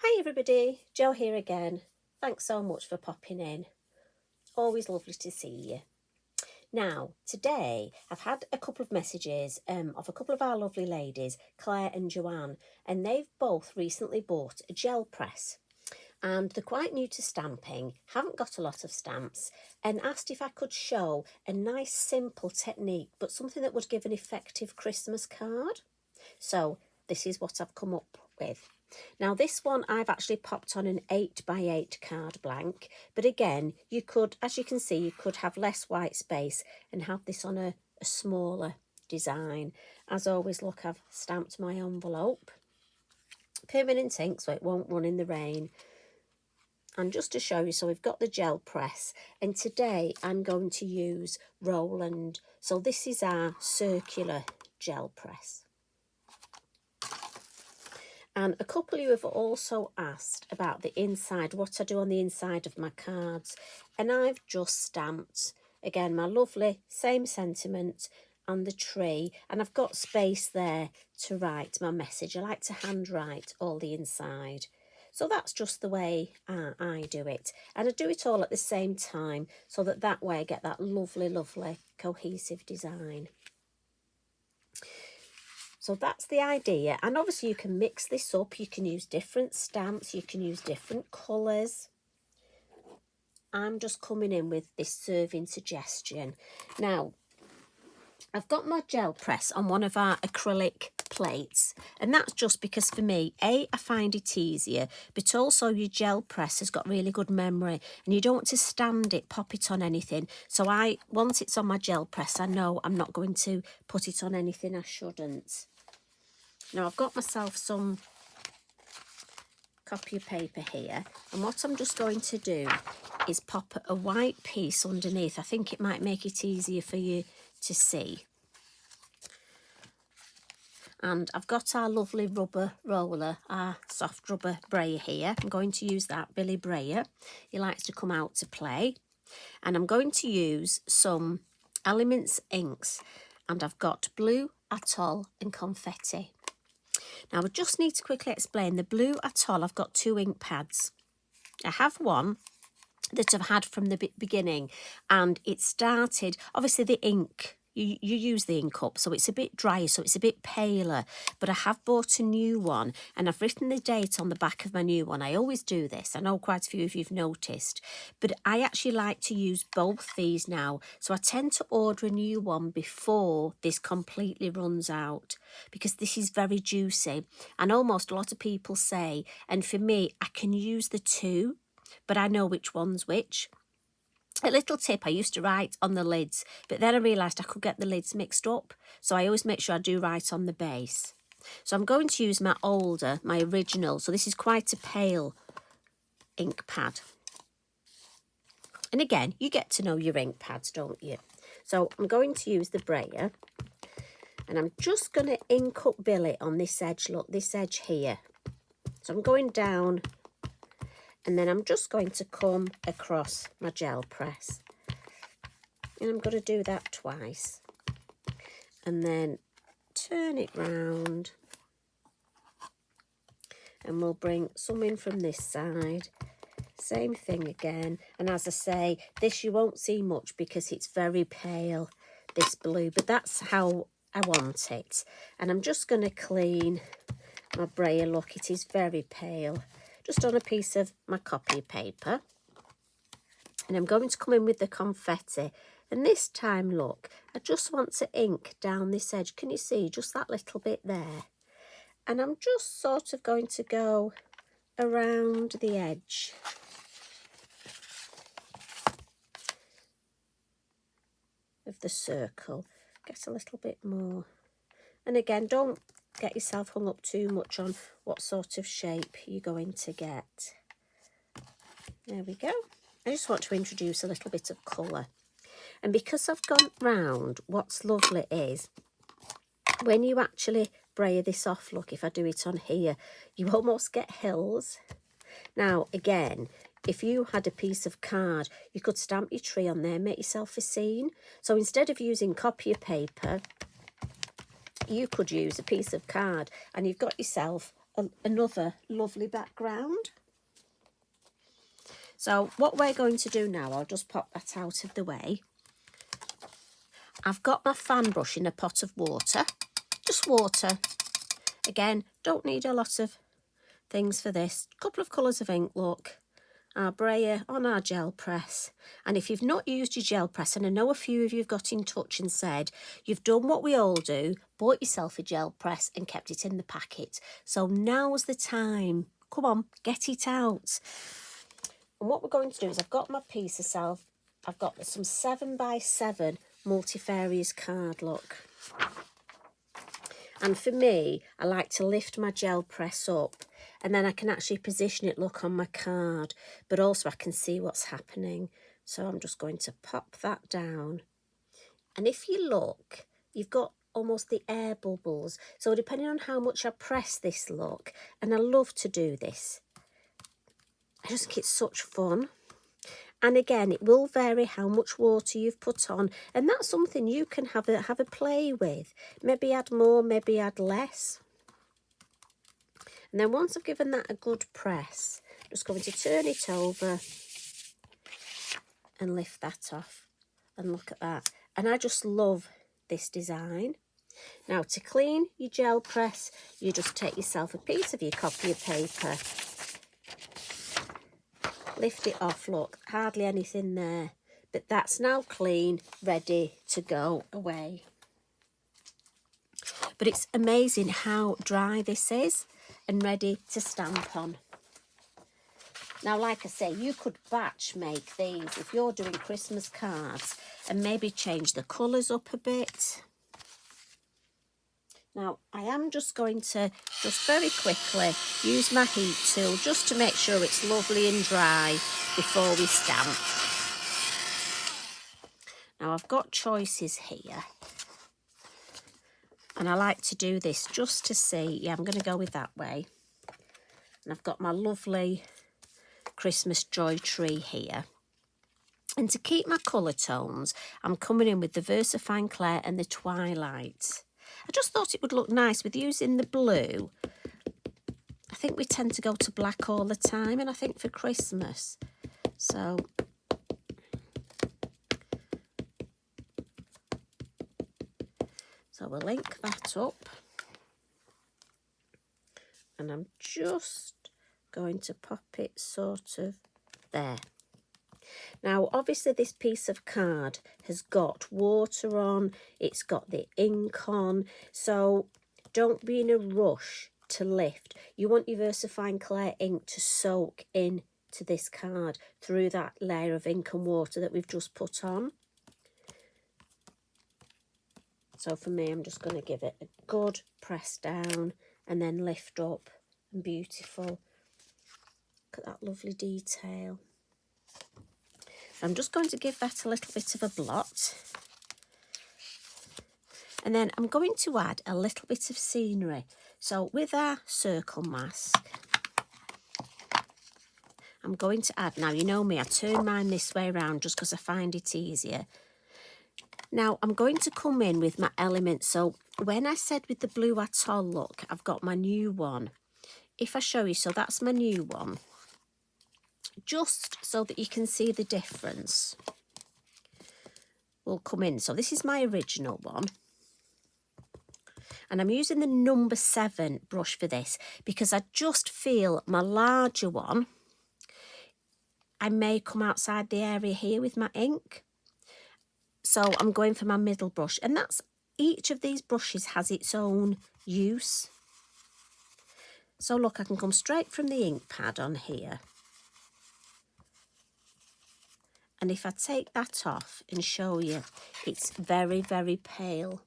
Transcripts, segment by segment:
Hi everybody, Jo here again. Thanks so much for popping in. Always lovely to see you. Now, today I've had a couple of messages of a couple of our lovely ladies, Claire and Joanne, and they've both recently bought a gel press. And they're quite new to stamping, haven't got a lot of stamps, and asked if I could show a nice simple technique, but something that would give an effective Christmas card. So this is what I've come up with. Now this one I've actually popped on an 8x8 card blank, but again you could, as you can see, you could have less white space and have this on a smaller design. As always, look, I've stamped my envelope. Permanent ink so it won't run in the rain. And just to show you, so we've got the gel press, and today I'm going to use Roland. So this is our circular gel press. And a couple of you have also asked about the inside, what I do on the inside of my cards. And I've just stamped, again, my lovely same sentiment and the tree. And I've got space there to write my message. I like to handwrite all the inside. So that's just the way I do it. And I do it all at the same time so that way I get that lovely, lovely cohesive design. So that's the idea, and obviously you can mix this up, you can use different stamps, you can use different colours. I'm just coming in with this serving suggestion. Now, I've got my gel press on one of our acrylic plates, and that's just because for me, I find it easier, but also your gel press has got really good memory and you don't want to stand it, pop it on anything. So once it's on my gel press, I know I'm not going to put it on anything I shouldn't. Now I've got myself some copy paper here, and what I'm just going to do is pop a white piece underneath. I think it might make it easier for you to see. And I've got our lovely rubber roller, our soft rubber brayer here. I'm going to use that Billy Brayer. He likes to come out to play. And I'm going to use some Elements inks, and I've got blue, Atoll and Confetti. Now I just need to quickly explain the blue Atoll. I've got 2 ink pads. I have one that I've had from the beginning, and it started, obviously the ink, you use the ink up, so it's a bit drier, so it's a bit paler, but I have bought a new one, and I've written the date on the back of my new one. I always do this. I know quite a few of you have noticed, but I actually like to use both these now, so I tend to order a new one before this completely runs out, because this is very juicy, and almost a lot of people say, and for me, I can use the 2, but I know which one's which. A little tip, I used to write on the lids, but then I realised I could get the lids mixed up, so I always make sure I do write on the base. So I'm going to use my original, so this is quite a pale ink pad. And again, you get to know your ink pads, don't you? So I'm going to use the brayer, and I'm just going to ink up Billy on this edge, look, this edge here. So I'm going down, and then I'm just going to come across my gel press. And I'm going to do that twice. And then turn it round. And we'll bring some in from this side. Same thing again. And as I say, this you won't see much because it's very pale, this blue. But that's how I want it. And I'm just going to clean my brayer. Look, it is very pale. Just on a piece of my copy paper, and I'm going to come in with the confetti, and this time, look, I just want to ink down this edge. Can you see just that little bit there? And I'm just sort of going to go around the edge of the circle, get a little bit more, and again, don't get yourself hung up too much on what sort of shape you're going to get. There we go. I just want to introduce a little bit of colour. And because I've gone round, what's lovely is when you actually brayer this off, look, if I do it on here, you almost get hills. Now, again, if you had a piece of card, you could stamp your tree on there, make yourself a scene. So instead of using copy paper, you could use a piece of card and you've got yourself another lovely background. So what we're going to do now, I'll just pop that out of the way. I've got my fan brush in a pot of water, just water. Again, don't need a lot of things for this. A couple of colours of ink, look. Our brayer on our gel press. And if you've not used your gel press, and I know a few of you have got in touch and said, you've done what we all do, bought yourself a gel press and kept it in the packet. So now's the time. Come on, get it out. And what we're going to do is I've got my piece of self. I've got some 7x7 multifarious card, look. And for me, I like to lift my gel press up and then I can actually position it, look, on my card, but also I can see what's happening. So I'm just going to pop that down. And if you look, you've got almost the air bubbles. So depending on how much I press this, look, and I love to do this. I just think it's such fun. And again, it will vary how much water you've put on, and that's something you can have a play with. Maybe add more, maybe add less. And then once I've given that a good press, I'm just going to turn it over and lift that off. And look at that. And I just love this design. Now, to clean your gel press, you just take yourself a piece of your copy of paper, lift it off, look, hardly anything there, but that's now clean, ready to go away. But it's amazing how dry this is and ready to stamp on. Now, like I say, you could batch make these if you're doing Christmas cards and maybe change the colours up a bit. Now, I am just going to just very quickly use my heat tool just to make sure it's lovely and dry before we stamp. Now, I've got choices here. And I like to do this just to see. Yeah, I'm going to go with that way. And I've got my lovely Christmas joy tree here. And to keep my colour tones, I'm coming in with the Versafine Clair and the Twilight. I just thought it would look nice with using the blue. I think we tend to go to black all the time, and I think for Christmas. So we'll link that up. And I'm just going to pop it sort of there. Now, obviously, this piece of card has got water on, it's got the ink on, so don't be in a rush to lift. You want your Versafine Clair ink to soak in to this card through that layer of ink and water that we've just put on. So for me, I'm just going to give it a good press down and then lift up, and beautiful. Look at that lovely detail. I'm just going to give that a little bit of a blot. And then I'm going to add a little bit of scenery. So with our circle mask, I'm going to add, now you know me, I turn mine this way around just because I find it easier. Now I'm going to come in with my elements. So when I said with the blue Atoll, look, I've got my new one. If I show you, so that's my new one. Just so that you can see the difference, will come in. So this is my original one. And I'm using the number 7 brush for this because I just feel my larger one, I may come outside the area here with my ink. So I'm going for my middle brush. And that's, each of these brushes has its own use. So look, I can come straight from the ink pad on here. And if I take that off and show you, it's very, very pale.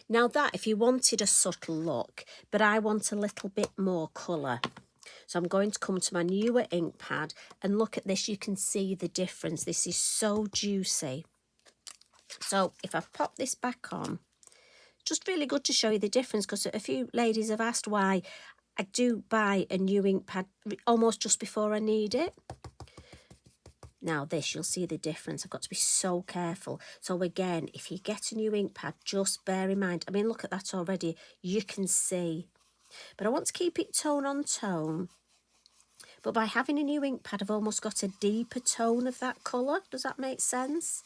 Now that, if you wanted a subtle look, but I want a little bit more colour. So I'm going to come to my newer ink pad and look at this. You can see the difference. This is so juicy. So if I pop this back on, just really good to show you the difference, because a few ladies have asked why I do buy a new ink pad almost just before I need it. Now this, you'll see the difference. I've got to be so careful. So again, if you get a new ink pad, just bear in mind. I mean, look at that already. You can see. But I want to keep it tone on tone. But by having a new ink pad, I've almost got a deeper tone of that colour. Does that make sense?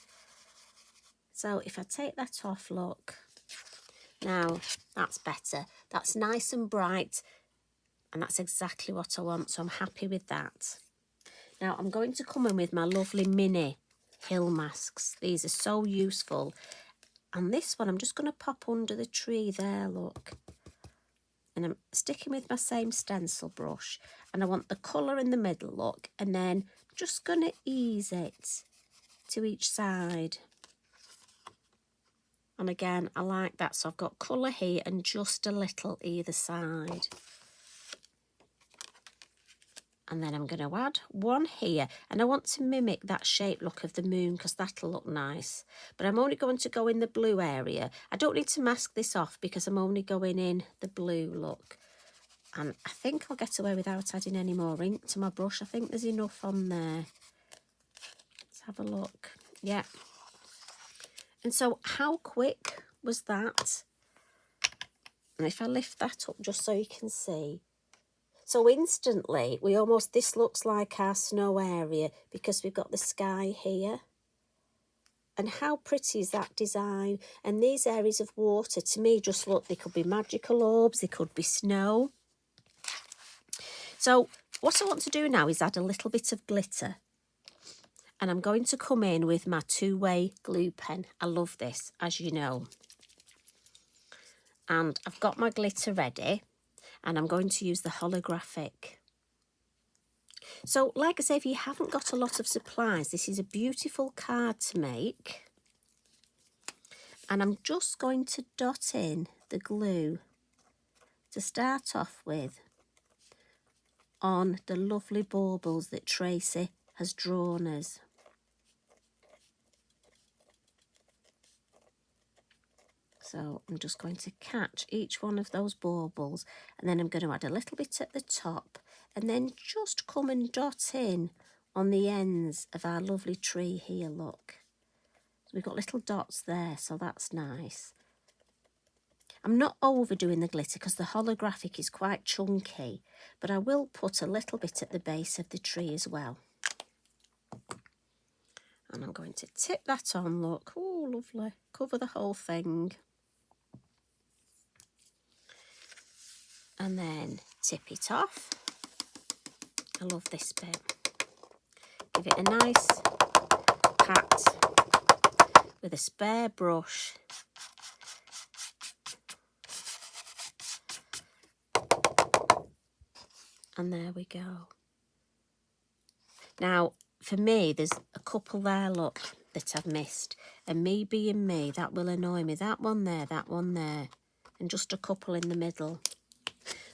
So if I take that off, look. Now, that's better. That's nice and bright. And that's exactly what I want. So I'm happy with that. Now, I'm going to come in with my lovely mini hill masks. These are so useful. And this one, I'm just going to pop under the tree there, look. And I'm sticking with my same stencil brush. And I want the colour in the middle, look. And then just going to ease it to each side. And again, I like that. So I've got colour here and just a little either side. And then I'm going to add one here. And I want to mimic that shape look of the moon because that'll look nice. But I'm only going to go in the blue area. I don't need to mask this off because I'm only going in the blue look. And I think I'll get away without adding any more ink to my brush. I think there's enough on there. Let's have a look. Yeah. And so how quick was that? And if I lift that up just so you can see. So instantly, this looks like our snow area because we've got the sky here. And how pretty is that design? And these areas of water, to me, just look, they could be magical orbs, they could be snow. So what I want to do now is add a little bit of glitter. And I'm going to come in with my two-way glue pen. I love this, as you know. And I've got my glitter ready. And I'm going to use the Holographic. So, like I say, if you haven't got a lot of supplies, this is a beautiful card to make. And I'm just going to dot in the glue to start off with on the lovely baubles that Tracy has drawn us. So I'm just going to catch each one of those baubles and then I'm going to add a little bit at the top and then just come and dot in on the ends of our lovely tree here, look. So we've got little dots there, so that's nice. I'm not overdoing the glitter because the Holographic is quite chunky, but I will put a little bit at the base of the tree as well. And I'm going to tip that on, look. Oh, lovely. Cover the whole thing. And then tip it off. I love this bit. Give it a nice pat with a spare brush. And there we go. Now, for me, there's a couple there, look, that I've missed. And me being me, that will annoy me. That one there, and just a couple in the middle.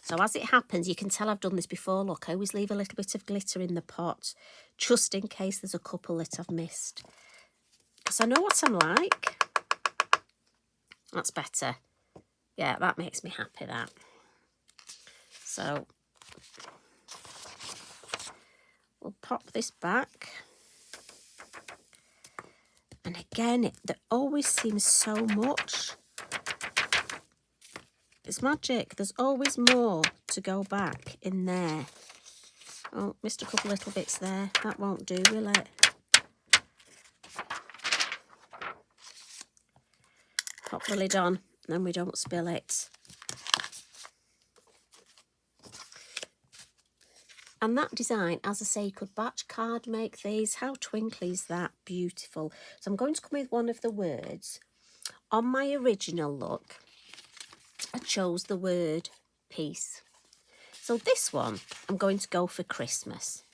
So as it happens, you can tell I've done this before, look, I always leave a little bit of glitter in the pot, just in case there's a couple that I've missed. Because I know what I'm like. That's better. Yeah, that makes me happy, that. So we'll pop this back. And again, there always seems so much. It's magic. There's always more to go back in there. Oh, missed a couple little bits there. That won't do, will it? Pop the lid on, then we don't spill it. And that design, as I say, you could batch card make these. How twinkly is that? Beautiful. So I'm going to come with one of the words. On my original look, I chose the word peace. So this one, I'm going to go for Christmas.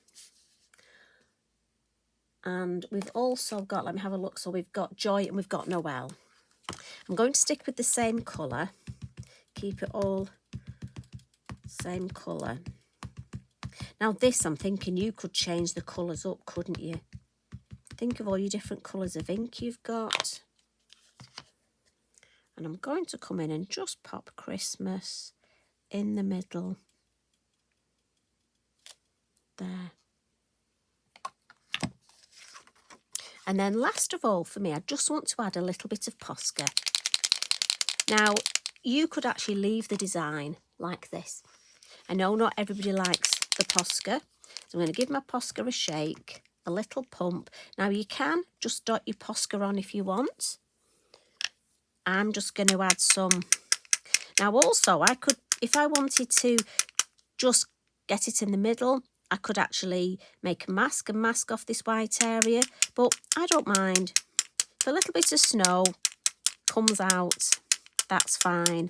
And we've also got, let me have a look. So we've got joy and we've got Noel. I'm going to stick with the same colour. Keep it all same colour. Now this, I'm thinking you could change the colours up, couldn't you? Think of all your different colours of ink you've got. And I'm going to come in and just pop Christmas in the middle. There. And then last of all for me, I just want to add a little bit of Posca. Now, you could actually leave the design like this. I know not everybody likes the Posca, so I'm going to give my Posca a shake, a little pump. Now, you can just dot your Posca on if you want. I'm just going to add some. Now, also, I could, if I wanted to just get it in the middle, I could actually make a mask and mask off this white area, but I don't mind. If a little bit of snow comes out, that's fine.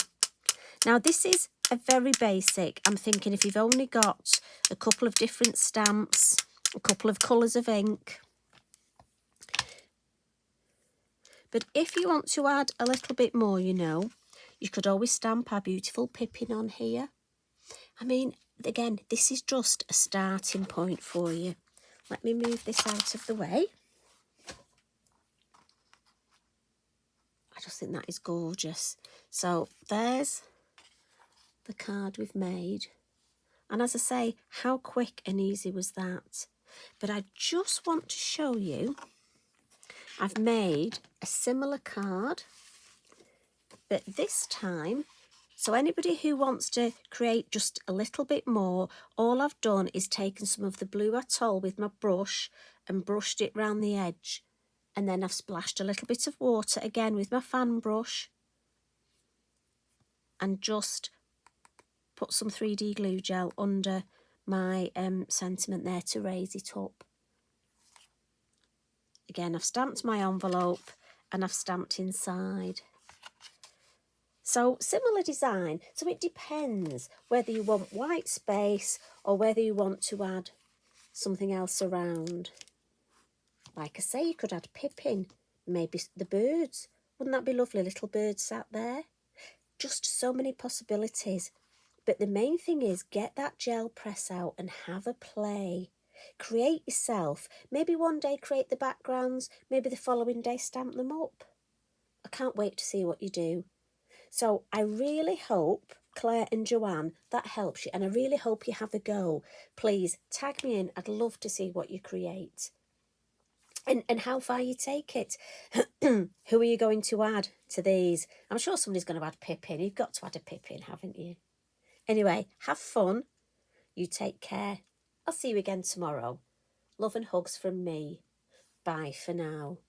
Now, this is a very basic. I'm thinking if you've only got a couple of different stamps, a couple of colours of ink. But if you want to add a little bit more, you know, you could always stamp our beautiful Pipin on here. I mean, again, this is just a starting point for you. Let me move this out of the way. I just think that is gorgeous. So there's the card we've made. And as I say, how quick and easy was that? But I just want to show you, I've made a similar card, but this time, so anybody who wants to create just a little bit more, all I've done is taken some of the blue Atoll with my brush and brushed it round the edge. And then I've splashed a little bit of water again with my fan brush and just put some 3D glue gel under my sentiment there to raise it up. Again, I've stamped my envelope and I've stamped inside. So similar design, so it depends whether you want white space or whether you want to add something else around. Like I say, you could add Pipin, maybe the birds. Wouldn't that be lovely, little birds sat there? Just so many possibilities. But the main thing is get that gel press out and have a play. Create yourself. Maybe one day create the backgrounds, maybe the following day stamp them up. I can't wait to see what you do. So I really hope, Claire and Joanne, that helps you. And I really hope you have a go. Please tag me in. I'd love to see what you create. And how far you take it. Who are you going to add to these? I'm sure somebody's going to add Pipin. You've got to add a Pipin, haven't you? Anyway, have fun. You take care. I'll see you again tomorrow. Love and hugs from me. Bye for now.